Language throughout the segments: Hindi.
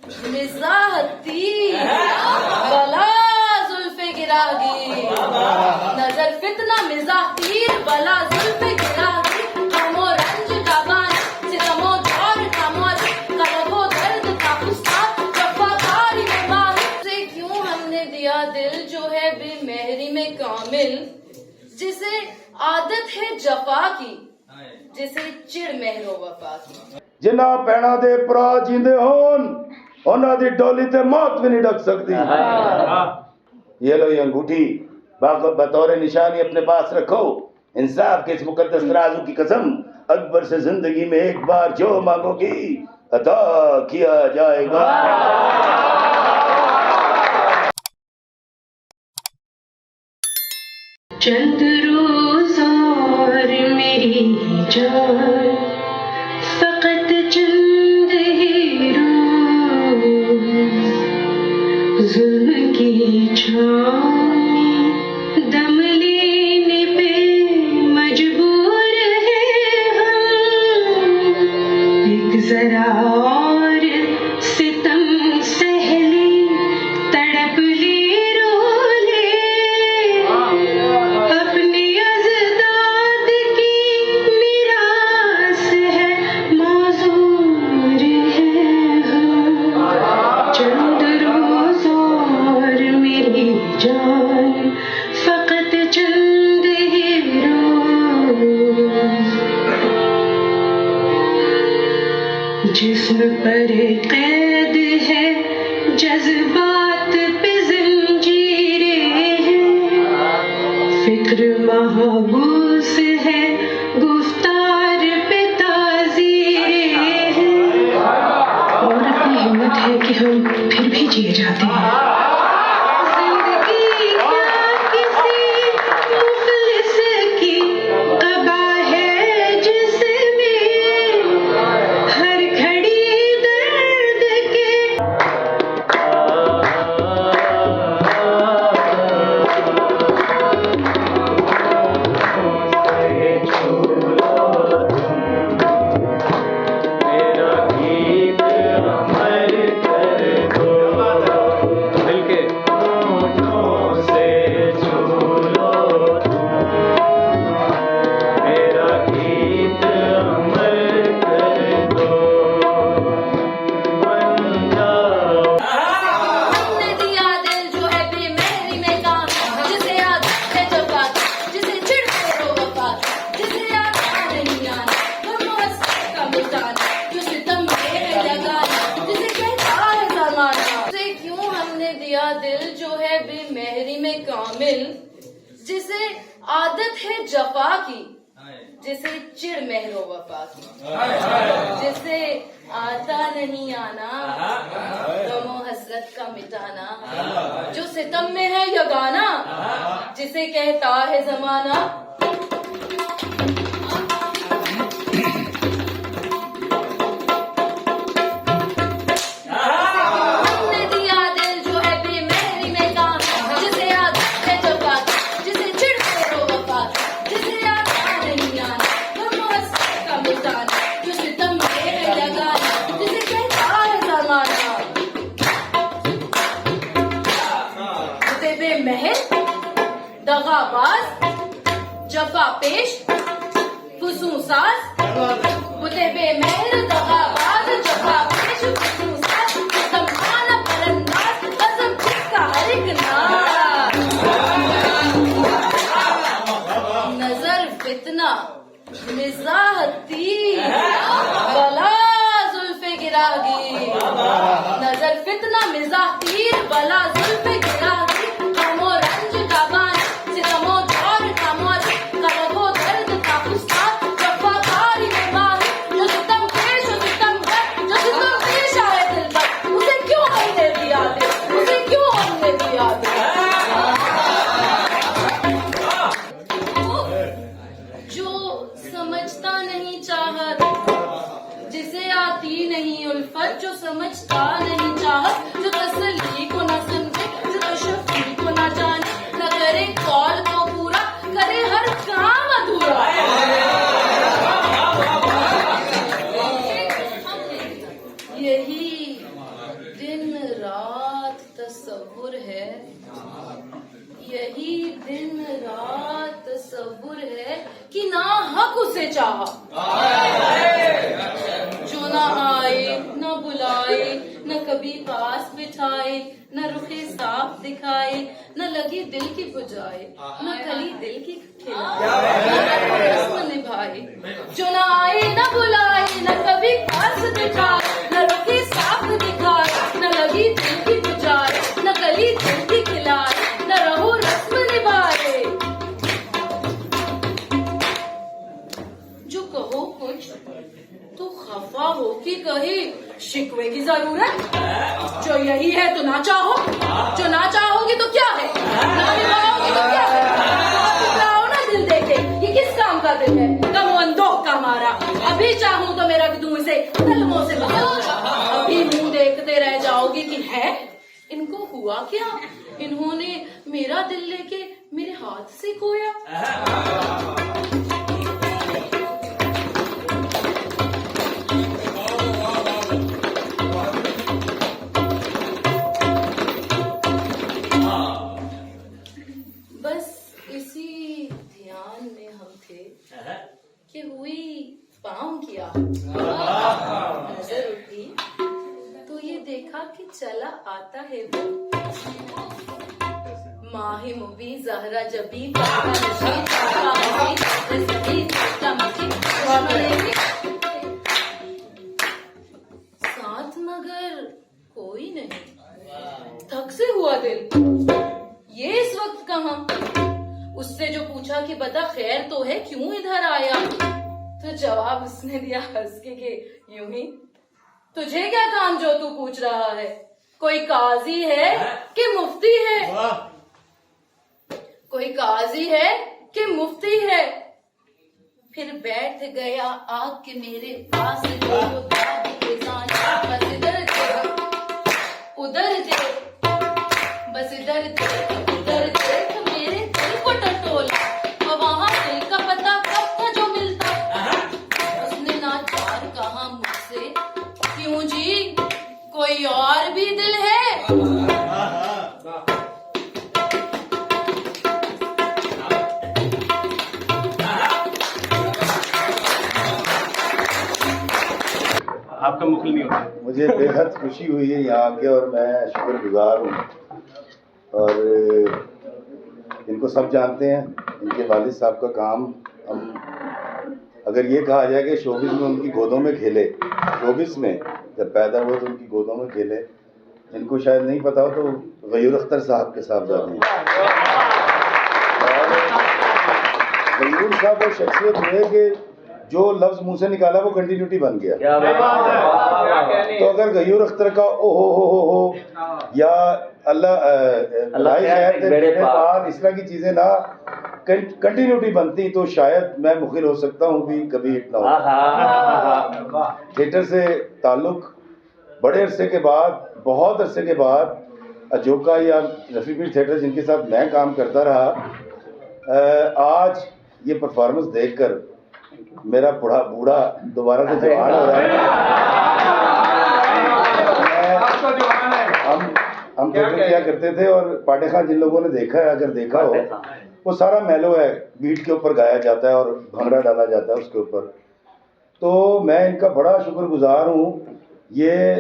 मिजाहती बला जुल्फे गिरागी, नजर फितना मिजाह तीर बला जुल्फे गिरागी, गमो रंज का गाना सितमो दौर का मौज, कलबो दर्द का गुस्सा वफादारी में माहिर से क्यों हमने दिया दिल जो है बेमेहरी में कामिल, जिसे आदत है जफा की, जिसे चिड़ महरो वफा की। जिन्ना भैणा दे भरा जींदे होन उन्हां दी डोली ते मौत भी नहीं डक सकती। ये लो ये अंगूठी बतौर निशानी अपने पास रखो। इंसाफ के इस मुकद्दस तराजू की कसम, अकबर से जिंदगी में एक बार जो मांगोगी अता किया जाएगा। चंद रोज और मेरी जान, फकत चंद ही रोज, जुल्म की छाँव में दम लेने पे मजबूर है हम, एक जरा और सितम सहले, तड़प ले रो ले, अपने अज़दाद की मीरास है, माज़ूर है हम। चंद रोज़ और मेरी जान, फ़क़त चंद ही रोज़, जिस्म पर कैद है, जज्बात पे ज़ंजीरें हैं, फिक्र महबूस है, गुफ्तार पे ताज़ीरें हैं, और इतनी हिम्मत है कि हम फिर भी जिए जाते हैं। जिंदगी क्या किसी मुखलिस की क़बा है, जिसमें हर घड़ी दर्द के हमने दिया दिल जो है बेमेहरी में कामिल, जिसे आदत है जफा की, जिसे चिढ़ महरो वफा की, जिसे आता नहीं आना गम हसरत का मिटाना, जो सितम में है लगाना, जिसे कहता है ज़माना। उसे क्यों हमने दिया दिल जो है बेमेहरी में कामिल, जिसे आदत है जफा की, जिसे चिढ़ महरो वफा की, जिसे आता नहीं आना गमो हसरत का मिटाना, जो सितम में है यगाना, जिसे कहता है जमाना। हमने दिया दिल जो है बेमेहरी में कामिल, जिसे आदत है जफा की, जिसे चिढ़ महरो वफा की, जिसे आता नहीं आना गम हसरत का मिटाना, जो सितम में है लगाना, जिसे कहता है ज़माना। उसे बेमहर दगाबाज जफा पेश फुसूसाज, उसे बेमहर दगाबाज जफा पेश फुसूसाज, ज़माना परंदाज कसम जिसका हर एक नाज, नजर फितना मिजाहती बला जुल्फे गिरागी, नजर फितना मिजाह तीर बला जुल्फे गिरागी, गमो रंज का गाना सितमो दौर का मौज, कलबो दर्द का गुस्सा वफादारी में माहिर, जो सितम पेश आए दिल पर, उसे क्यों हमने दिया दिल, उसे क्यों हमने दिया दिल। जो समझता नहीं चाहत, जिसे आती नहीं उल्फत, जो समझता नहीं चाहत, जो तसल्ली को न समझे तसव्वुर है, यही दिन रात तसव्वुर है कि ना हक उसे चाहा, जो ना आए न बुलाए न कभी पास बिठाए, न रुखे साफ दिखाए, न लगी दिल की बुझाए, न कली दिल की खिलाए, न रस्म निभाए, जो ना आए न बुलाए न कभी पास बिठाए, न रुखे साफ दिखाए, न लगी दिल की बुझाए, न कली दिल की खिलाए, न रहो रस्म निभाए। जो कहो कुछ तो खफा हो कि कहे शिकवे की जरूरत, जो यही है तो ना चाहो, जो ना चाहोगे तो क्या है, ना निभाओगे तो क्या है, लाओ ना दिल देके, ये किस काम का दिल है, कम अंदोह का मारा, अभी चाहूं तो मैं रख दूं इसे कलमों से बाहर, अभी मुंह देखते रह जाओगे कि है इनको हुआ क्या, इन्होंने मेरा दिल लेके मेरे हाथ से खोया। कि हुई पाँव किया, नजर उठी तो ये देखा कि चला आता है वो माही मुबी जहरा जबी साथ मगर कोई नहीं, थक से हुआ दिल ये इस वक्त कहाँ। उससे जो पूछा कि बता खैर तो है क्यों इधर आया, तो जवाब उसने दिया हंस के यूं ही, तुझे क्या काम जो तू पूछ रहा है, कोई काजी है कि मुफ्ती है, कोई काजी है कि मुफ्ती है। फिर बैठ गया आके मेरे पास, बस इधर दे उधर दे, बस इधर दे उधर दे, तो मेरे दिल को टटोला, और वहाँ दिल का पता कब था जो मिलता, उसने ना चार कहा मुझसे, क्यों जी कोई और भी दिल है। आपका मुखल नहीं होता। मुझे बेहद खुशी हुई है यहाँ आके और मैं शुक्रगुजार हूँ। और इनको सब जानते हैं, इनके वालिद साहब का काम, हम अगर ये कहा जाए कि शोबिस में उनकी गोदों में खेले, शोबिस में जब पैदा हुए तो उनकी गोदों में खेले, इनको शायद नहीं पता हो तो गयूर अख्तर साहब के साहबजादे हैं। और गयूर साहब वो शख्सियत हुए कि जो लफ्ज मुंह से निकाला वो कंटिन्यूटी बन गया। तो अगर गयूर अख्तर का ओ हो या अल्लाह इस तरह की चीजें ना कंटिन्यूटी बनती तो शायद मैं मुखिल हो सकता हूँ भी कभी इतना हो। थिएटर से ताल्लुक बड़े अरसे के बाद, बहुत अरसे के बाद, अजोका या रफी पीर थिएटर जिनके साथ मैं काम करता रहा, आज ये परफॉर्मेंस देखकर मेरा बूढ़ा दोबारा से जवान हो रहा है। हम थिएटर किया करते थे और पाटे खान जिन लोगों ने देखा है, अगर देखा हो, वो सारा मेलो है, बीट के ऊपर गाया जाता है और भंगड़ा डाला जाता है उसके ऊपर। तो मैं इनका बड़ा शुक्रगुजार हूँ। ये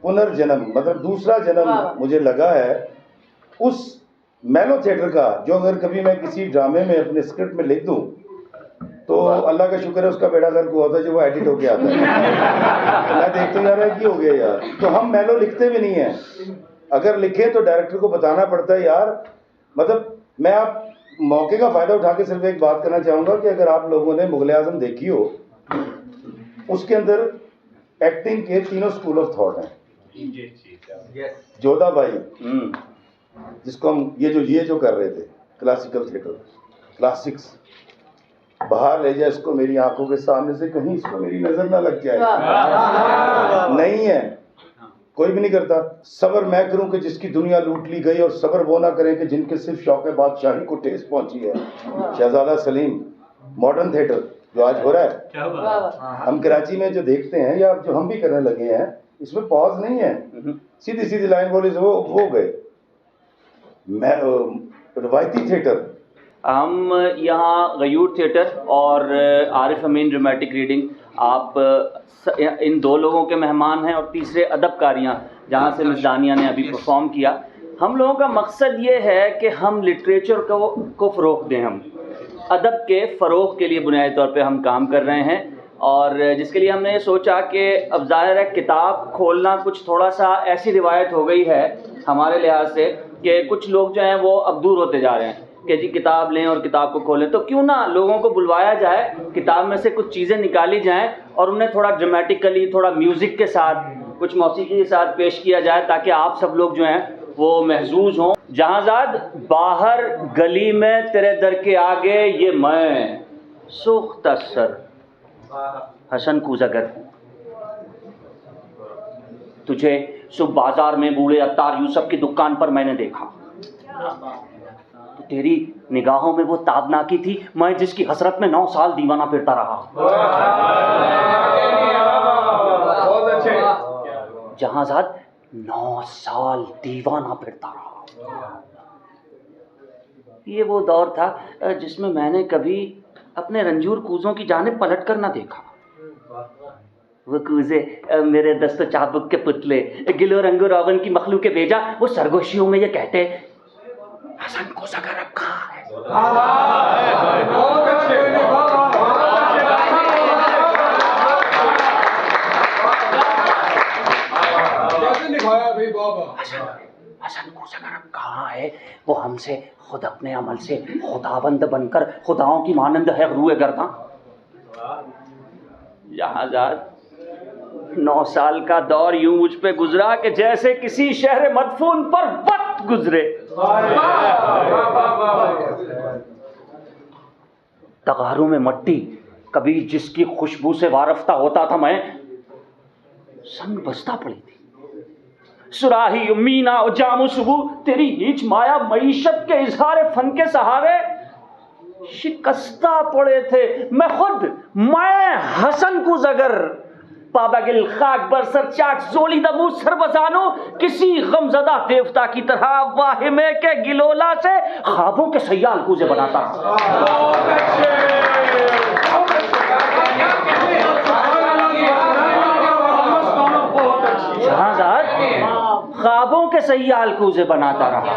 पुनर्जन्म मतलब दूसरा जन्म मुझे लगा है उस मेलो थिएटर का, जो अगर कभी मैं किसी ड्रामे में अपने स्क्रिप्ट में लिख दूँ तो अल्लाह का शुक्र है उसका बेड़ा गर्क हुआ था जो वो एडिट होके आता है। मैं देखता हूँ यार की हो गया यार। तो हम मेलो लिखते भी नहीं है, अगर लिखे तो डायरेक्टर को बताना पड़ता है यार। मतलब मैं आप मौके का फायदा उठा के सिर्फ एक बात करना चाहूँगा कि अगर आप लोगों ने मुगल आजम देखी हो, उसके अंदर एक्टिंग के तीनों स्कूल ऑफ थॉट हैं। जोधा भाई जिसको हम ये जो कर रहे थे क्लासिकल थिएटर, क्लासिक्स, बाहर ले जाए इसको मेरी आंखों के सामने से, कहीं इसको मेरी नजर ना लग जाए। नहीं है, कोई भी नहीं करता। सबर मैं करूं कि जिसकी दुनिया लूट ली गई, और सबर वो ना करें कि जिनके सिर्फ शौक बादशाही को ठेस पहुंची है। शहजादा सलीम मॉडर्न थिएटर जो आज हो रहा है, हम कराची में जो देखते हैं या जो हम भी करने लगे हैं, इसमें पॉज नहीं है, सीधी सीधी लाइन बोली से वो हो गए। मैं रवायती थिएटर, हम यहाँ गयूर थिएटर और आरिफ अमीन ड्रामेटिक रीडिंग, आप इन दो लोगों के मेहमान हैं और तीसरे अदबकारियाँ जहाँ से मिस दानिया ने अभी परफॉर्म किया। हम लोगों का मकसद ये है कि हम लिटरेचर को फ़रोग़ दें, हम अदब के फ़रोग़ के लिए बुनियादी तौर पे हम काम कर रहे हैं, और जिसके लिए हमने ये सोचा कि अब ज़ाहिर है किताब खोलना कुछ थोड़ा सा ऐसी रिवायत हो गई है हमारे लिहाज से कि कुछ लोग जो हैं वो अब दूर होते जा रहे हैं कि जी किताब लें और किताब को खोलें, तो क्यों ना लोगों को बुलवाया जाए, किताब में से कुछ चीज़ें निकाली जाएं और उन्हें थोड़ा ड्रामेटिकली, थोड़ा म्यूज़िक के साथ, कुछ मौसीकी के साथ पेश किया जाए ताकि आप सब लोग जो हैं वो महजूज हों। जहांज़ाद बाहर गली में तेरे दर के आगे ये मैं सुख्तसर हसन कूज़गर, तुझे सुबह बाजार में बूढ़े अत्तार यूसुफ की दुकान पर मैंने देखा, तो तेरी निगाहों में वो ताबना की थी मैं जिसकी हसरत में 9 साल दीवाना फिरता रहा। जहांज़ाद 9 साल दीवाना फिरता रहा। ये वो दौर था जिसमें मैंने कभी अपने रंजूर कूज़ों की जानिब पलट कर ना देखा। वो कूज़े मेरे दस्तो चाबुक के पुतले, गिलो रंगो रोगन की मखलूक के बेजा, वो सरगोशियों में ये कहते हसन कूज़गर अब कहाँ है। हसन कूज़गर अब कहाँ है, वो हमसे खुद अपने अमल से खुदाबंद बनकर खुदाओं की मानंद है रूए गर्दा। जहांज़ाद 9 साल का दौर यूं मुझ पे गुजरा कि जैसे किसी शहर मदफून पर वक्त गुजरे। तगारों में मट्टी कभी जिसकी खुशबू से वारफ्ता होता था मैं, संग बस्ता पड़ी थी। सुराही मीना और जामू सुबू तेरी हीच माया मईशत के इजहार फन के सहारे शिकस्ता पड़े थे। मैं हसन कूज़गर पाबागिल खाक बरसर चाक जोली दबू सरबजानो, किसी गमजदा देवता की तरह वाहिमे के गिलोला से ख्वाबों के सयाल कूजे बनाता। जहांज़ाद ख्वाबों के सयाल कूजे बनाता रहा।